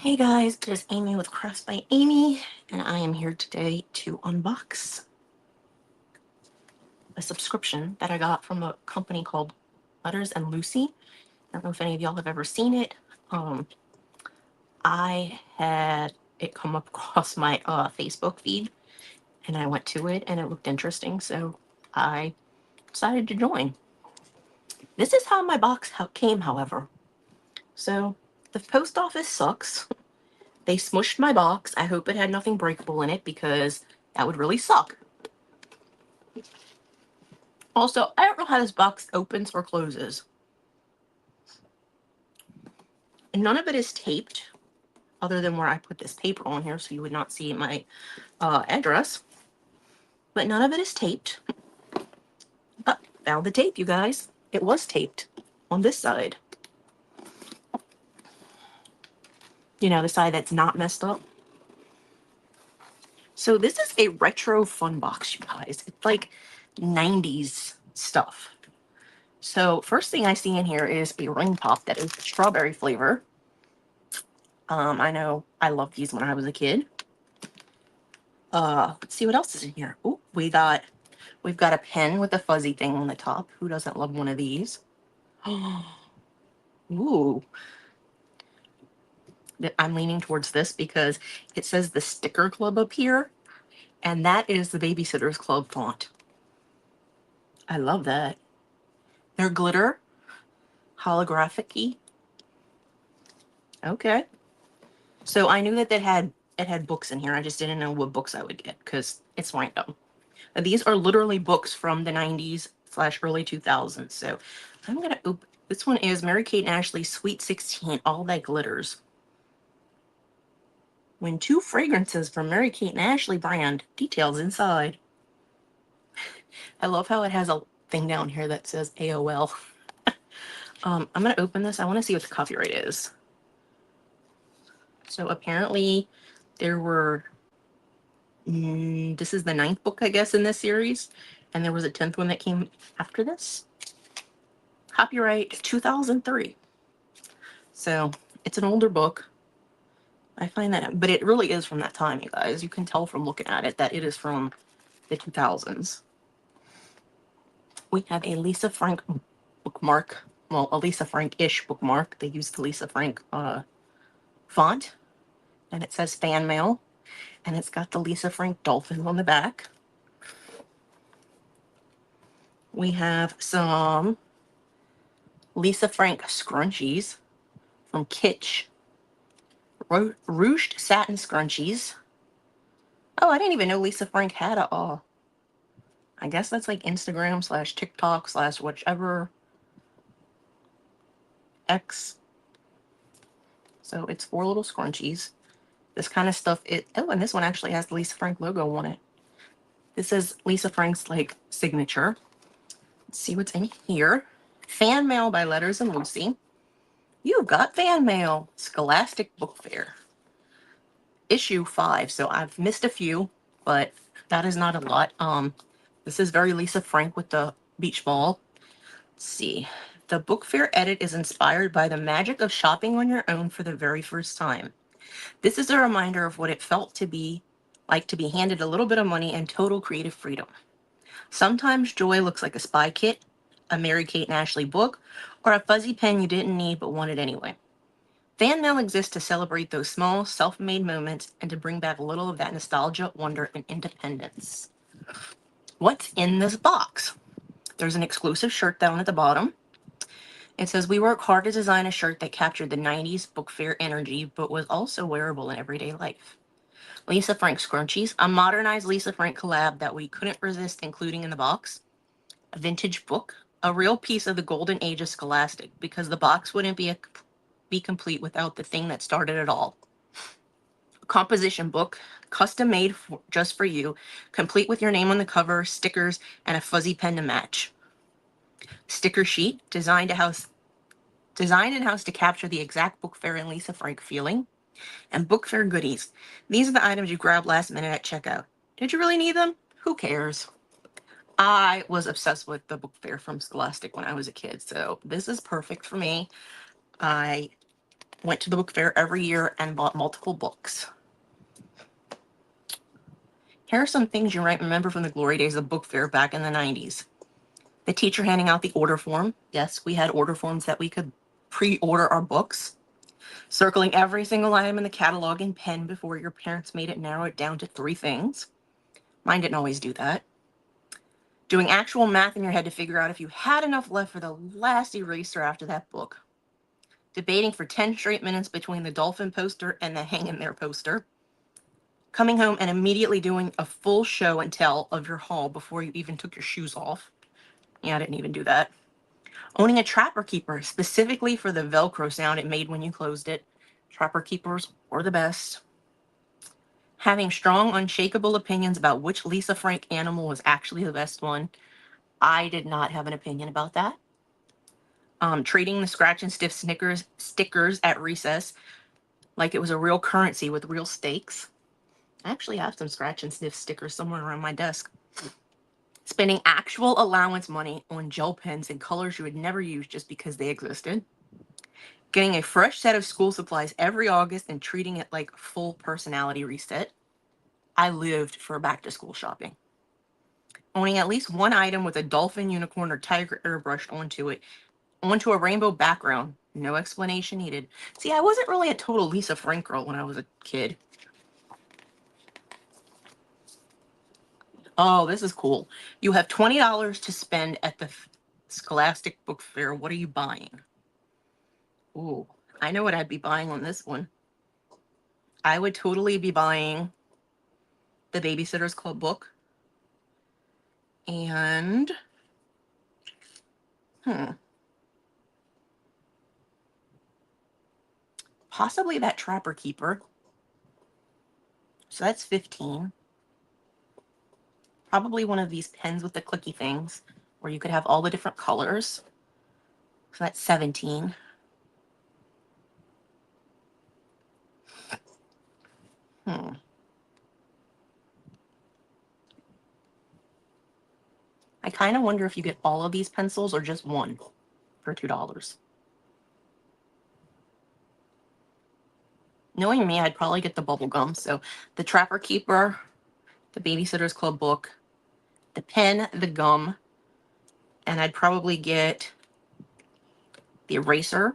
Hey guys, it is Amy with Crafts by Amy, and I am here today to unbox a subscription that I got from a company called Letters and Lucy. I don't know if any of y'all have ever seen it. Um, I had it come up across my Facebook feed, and I went to it, and it looked interesting, so I decided to join. This is how my box came, however. So the post office sucks. They smushed my box. I hope it had nothing breakable in it because that would really suck. Also, I don't know how this box opens or closes. And none of it is taped, other than where I put this paper on here so you would not see my address. But none of it is taped. But found the tape, you guys. It was taped on this side. You know, the side that's not messed up. So this is a retro fun box, you guys. It's like 90s stuff. So first thing I see in here is a ring pop that is strawberry flavor. I know I loved these when I was a kid. Let's see what else is in here. Oh, we've got a pen with a fuzzy thing on the top. Who doesn't love one of these? Ooh. I'm leaning towards this because it says the Sticker Club up here, and that is the Babysitter's Club font. I love that. They're glitter, holographic-y. Okay. So I knew that it had books in here. I just didn't know what books I would get because it's random. These are literally books from the 90s / early 2000s. So I'm going to open. This one is Mary-Kate and Ashley Sweet 16, All That Glitters. When two fragrances from Mary-Kate and Ashley brand, details inside. I love how it has a thing down here that says AOL. I'm going to open this. I want to see what the copyright is. So apparently there were, this is the 9th book, I guess, in this series. And there was a 10th one that came after this. Copyright 2003. So it's an older book. I find that, but it really is from that time, you guys. You can tell from looking at it that it is from the 2000s. We have a Lisa Frank bookmark. Well, a Lisa Frank-ish bookmark. They used the Lisa Frank font. And it says fan mail. And it's got the Lisa Frank dolphin on the back. We have some Lisa Frank scrunchies from Kitsch. Ruched satin scrunchies. Oh, I didn't even know Lisa Frank had a, I guess that's like Instagram / TikTok / whichever X. So it's 4 little scrunchies. This kind of stuff, oh, and this one actually has the Lisa Frank logo on it. This is Lisa Frank's like signature. Let's see what's in here. Fan mail by Letters and Lucy. You've got fan mail. Scholastic Book Fair. Issue 5. So I've missed a few, but that is not a lot. This is very Lisa Frank with the beach ball. Let's see. The book fair edit is inspired by the magic of shopping on your own for the very first time. This is a reminder of what it felt to be like to be handed a little bit of money and total creative freedom. Sometimes joy looks like a spy kit, a Mary-Kate and Ashley book, or a fuzzy pen you didn't need but wanted anyway. Fan mail exists to celebrate those small, self-made moments and to bring back a little of that nostalgia, wonder, and independence. What's in this box? There's an exclusive shirt down at the bottom. It says, we work hard to design a shirt that captured the 90s book fair energy, but was also wearable in everyday life. Lisa Frank scrunchies, a modernized Lisa Frank collab that we couldn't resist including in the box. A vintage book, a real piece of the golden age of Scholastic, because the box wouldn't be complete without the thing that started it all. A composition book, custom made just for you, complete with your name on the cover, stickers, and a fuzzy pen to match. Sticker sheet, designed in-house to capture the exact book fair and Lisa Frank feeling. And book fair goodies. These are the items you grab last minute at checkout. Did you really need them? Who cares? I was obsessed with the book fair from Scholastic when I was a kid, so this is perfect for me. I Went to the book fair every year and bought multiple books. Here are some things you might remember from the glory days of book fair back in the 90s. The teacher handing out the order form. Yes, we had order forms that we could pre-order our books. Circling every single item in the catalog in pen before your parents made it narrow it down to 3 things. Mine didn't always do that. Doing actual math in your head to figure out if you had enough left for the last eraser after that book. Debating for 10 straight minutes between the dolphin poster and the hang in there poster. Coming home and immediately doing a full show and tell of your haul before you even took your shoes off. Yeah, I didn't even do that. Owning a Trapper Keeper specifically for the Velcro sound it made when you closed it. Trapper Keepers were the best. Having strong, unshakable opinions about which Lisa Frank animal was actually the best one. I did not have an opinion about that. Trading the scratch and stiff stickers at recess like it was a real currency with real stakes. I actually have some scratch and sniff stickers somewhere around my desk. Spending actual allowance money on gel pens in colors you would never use just because they existed. Getting a fresh set of school supplies every August and treating it like full personality reset. I lived for back to school shopping. Owning at least one item with a dolphin, unicorn, or tiger airbrushed onto a rainbow background. No explanation needed. See, I wasn't really a total Lisa Frank girl when I was a kid. Oh, this is cool. You have $20 to spend at the Scholastic Book Fair. What are you buying? Ooh, I know what I'd be buying on this one. I would totally be buying the Babysitter's Club book. And, possibly that Trapper Keeper. So that's 15. Probably one of these pens with the clicky things where you could have all the different colors. So that's 17. I kind of wonder if you get all of these pencils or just one for $2. Knowing me, I'd probably get the bubble gum. So the Trapper Keeper, the Babysitter's Club book, the pen, the gum, and I'd probably get the eraser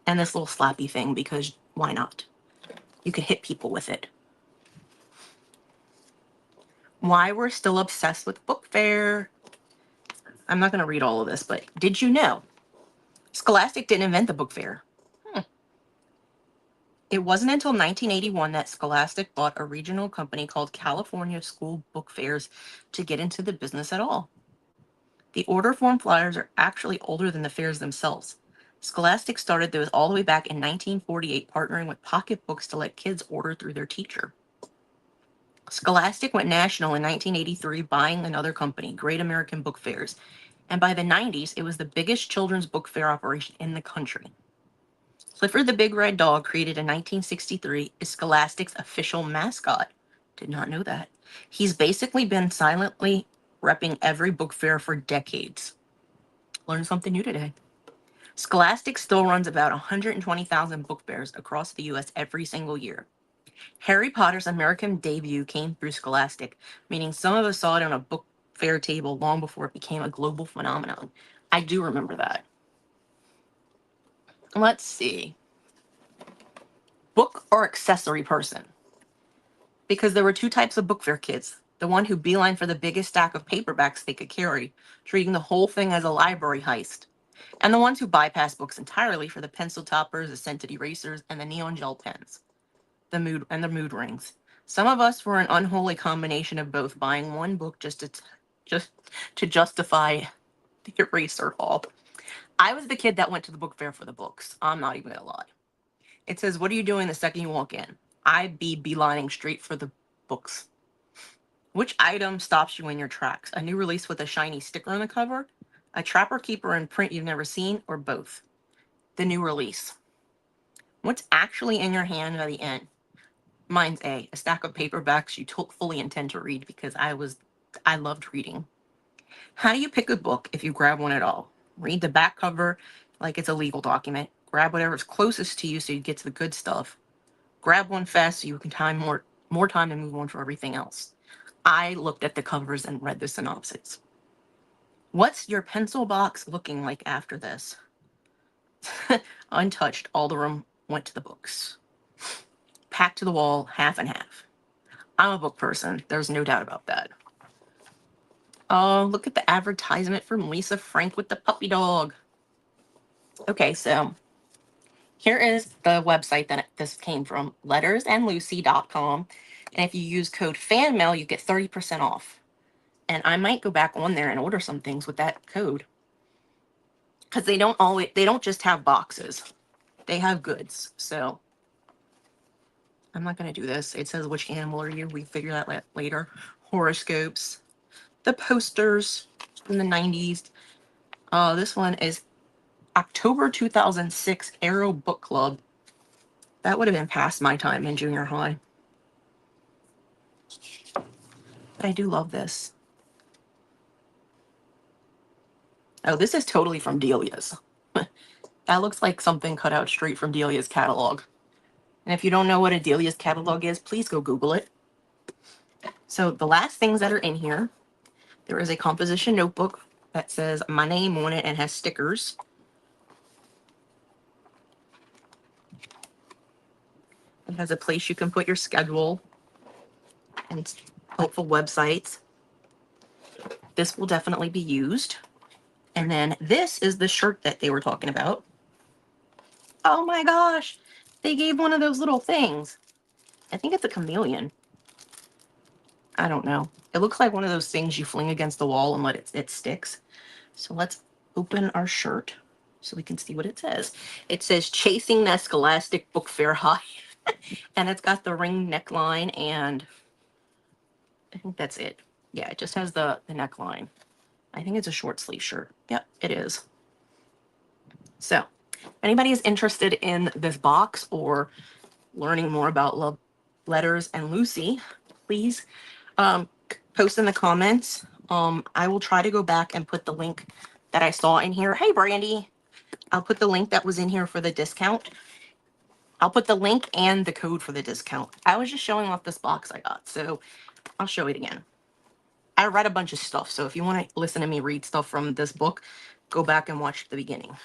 and this little slappy thing because why not? You could hit people with it. Why we're still obsessed with book fair. I'm not going to read all of this, but did you know Scholastic didn't invent the book fair? It wasn't until 1981 that Scholastic bought a regional company called California School Book Fairs to get into the business at all. The order form flyers are actually older than the fairs themselves. Scholastic started those all the way back in 1948, partnering with pocketbooks to let kids order through their teacher. Scholastic went national in 1983, buying another company, Great American Book Fairs, and by the 90s, it was the biggest children's book fair operation in the country. Clifford the Big Red Dog, created in 1963, is Scholastic's official mascot. Did not know that. He's basically been silently repping every book fair for decades. Learned something new today. Scholastic still runs about 120,000 book fairs across the U.S. every single year. Harry Potter's American debut came through Scholastic, meaning some of us saw it on a book fair table long before it became a global phenomenon. I do remember that. Let's see. Book or accessory person? Because there were 2 types of book fair kids. The one who beeline for the biggest stack of paperbacks they could carry, treating the whole thing as a library heist. And the ones who bypass books entirely for the pencil toppers, the scented erasers, and the neon gel pens. The mood rings. Some of us were an unholy combination of both, buying one book just to justify the eraser haul. I was the kid that went to the book fair for the books. I'm not even gonna lie. It says, "What are you doing the second you walk in?" I'd be beelining straight for the books. Which item stops you in your tracks? A new release with a shiny sticker on the cover? A Trapper Keeper in print you've never seen? Or both? The new release. What's actually in your hand by the end? Mine's A stack of paperbacks you fully intend to read because I loved reading. How do you pick a book if you grab one at all? Read the back cover like it's a legal document. Grab whatever's closest to you so you get to the good stuff. Grab one fast so you can more time and move on for everything else. I looked at the covers and read the synopsis. What's your pencil box looking like after this? Untouched, all the room went to the books. Packed to the wall, half and half. I'm a book person. There's no doubt about that. Oh, look at the advertisement from Lisa Frank with the puppy dog. Okay, so here is the website that this came from, lettersandlucy.com. And if you use code FANMAIL, you get 30% off. And I might go back on there and order some things with that code. Because they don't just have boxes. They have goods. So I'm not going to do this. It says, which animal are you? We figure that later. Horoscopes. The posters from the 90s. This one is October 2006 Arrow Book Club. That would have been past my time in junior high. But I do love this. Oh, this is totally from Delia's. That looks like something cut out straight from Delia's catalog. And if you don't know what a Delia's catalog is, please go Google it. So the last things that are in here, there is a composition notebook that says my name on it and has stickers. It has a place you can put your schedule and helpful websites. This will definitely be used. And then this is the shirt that they were talking about. Oh my gosh, they gave one of those little things. I think it's a chameleon. I don't know. It looks like one of those things you fling against the wall and let it sticks. So let's open our shirt so we can see what it says. It says Chasing the Scholastic Book Fair High. And it's got the ring neckline, and I think that's it. Yeah, it just has the neckline. I think it's a short sleeve shirt. Yep, it is. So if anybody is interested in this box or learning more about Love Letters and Lucy, please post in the comments. I will try to go back and put the link that I saw in here. Hey, Brandy. I'll put the link that was in here for the discount. I'll put the link and the code for the discount. I was just showing off this box I got, so I'll show it again. I read a bunch of stuff, so if you want to listen to me read stuff from this book, go back and watch the beginning.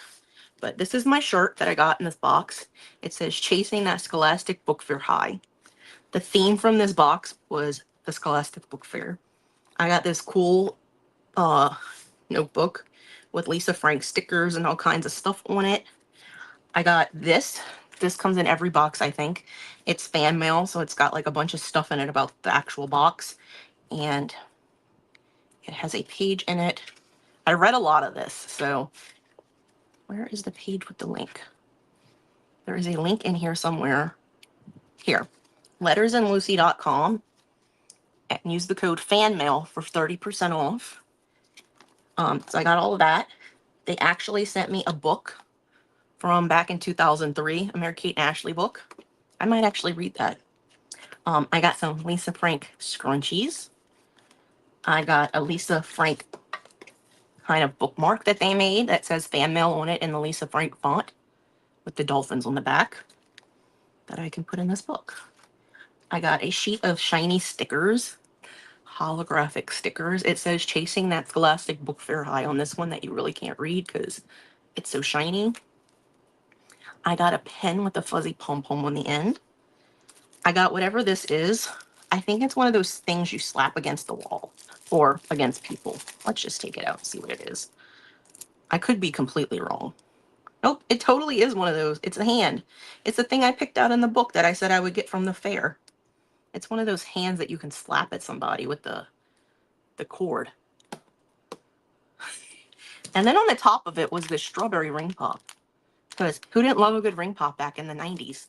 But this is my shirt that I got in this box. It says Chasing That Scholastic Book Fair High. The theme from this box was the Scholastic Book Fair. I got this cool notebook with Lisa Frank stickers and all kinds of stuff on it. I got this. This comes in every box, I think. It's fan mail, so it's got like a bunch of stuff in it about the actual box. And it has a page in it. I read a lot of this, so where is the page with the link? There is a link in here somewhere. Here, lettersandlucy.com, and use the code FANMAIL for 30% off. So I got all of that. They actually sent me a book from back in 2003, a Mary Kate and Ashley book. I might actually read that. I got some Lisa Frank scrunchies. I got a Lisa Frank kind of bookmark that they made that says fan mail on it in the Lisa Frank font with the dolphins on the back that I can put in this book. I got a sheet of shiny stickers, holographic stickers. It says Chasing That Scholastic Book Fair High on this one that you really can't read because it's so shiny. I got a pen with a fuzzy pom-pom on the end. I got whatever this is. I think it's one of those things you slap against the wall or against people. Let's just take it out and see what it is. I could be completely wrong. Nope, it totally is one of those. It's a hand. It's the thing I picked out in the book that I said I would get from the fair. It's one of those hands that you can slap at somebody with the cord. And then on the top of it was this strawberry ring pop. Because who didn't love a good ring pop back in the 90s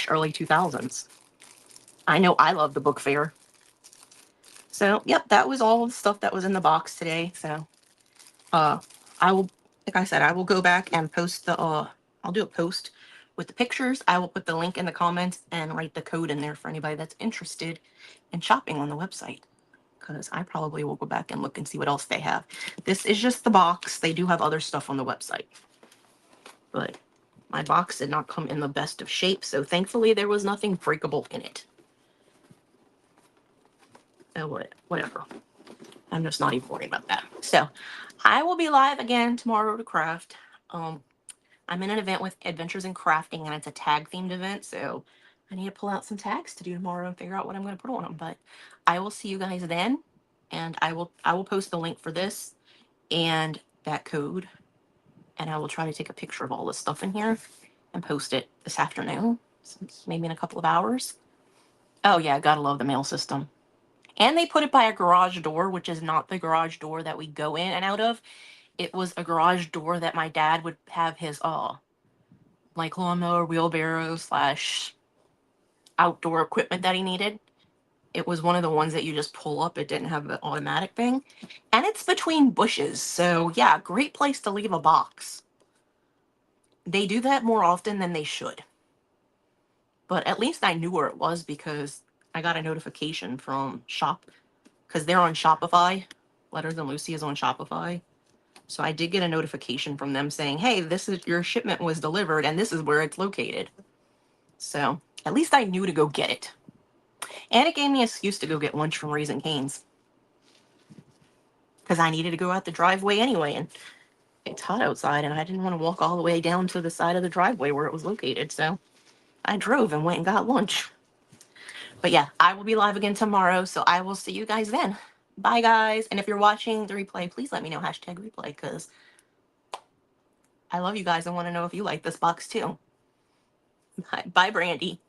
/ early 2000s? I know I love the book fair. So, yep, that was all the stuff that was in the box today. So, I will, like I said, I will go back and post the, I'll do a post with the pictures. I will put the link in the comments and write the code in there for anybody that's interested in shopping on the website. because I probably will go back and look and see what else they have. This is just the box. They do have other stuff on the website, but my box did not come in the best of shape, so thankfully there was nothing breakable in it. Oh, whatever. I'm just not even worried about that. So I will be live again tomorrow to craft. I'm in an event with Adventures in Crafting, and it's a tag themed event, so I need to pull out some tags to do tomorrow and figure out what I'm going to put on them. But I will see you guys then, and I will post the link for this and that code, and I will try to take a picture of all this stuff in here and post it this afternoon, maybe in a couple of hours. Oh yeah, gotta love the mail system. And they put it by a garage door, which is not the garage door that we go in and out of. It was a garage door that my dad would have his like lawnmower, wheelbarrow / outdoor equipment that he needed. It was one of the ones that you just pull up. It didn't have the automatic thing. And it's between bushes. So yeah, great place to leave a box. They do that more often than they should. But at least I knew where it was because I got a notification from Shop, because they're on Shopify. Letters and Lucy is on Shopify. So I did get a notification from them saying, hey, this is your shipment was delivered and this is where it's located. So at least I knew to go get it. And it gave me an excuse to go get lunch from Raising Cane's, because I needed to go out the driveway anyway, and it's hot outside and I didn't want to walk all the way down to the side of the driveway where it was located. So I drove and went and got lunch. But yeah, I will be live again tomorrow, so I will see you guys then. Bye, guys. And if you're watching the replay, please let me know #replay, because I love you guys and want to know if you like this box too. Bye, Brandy.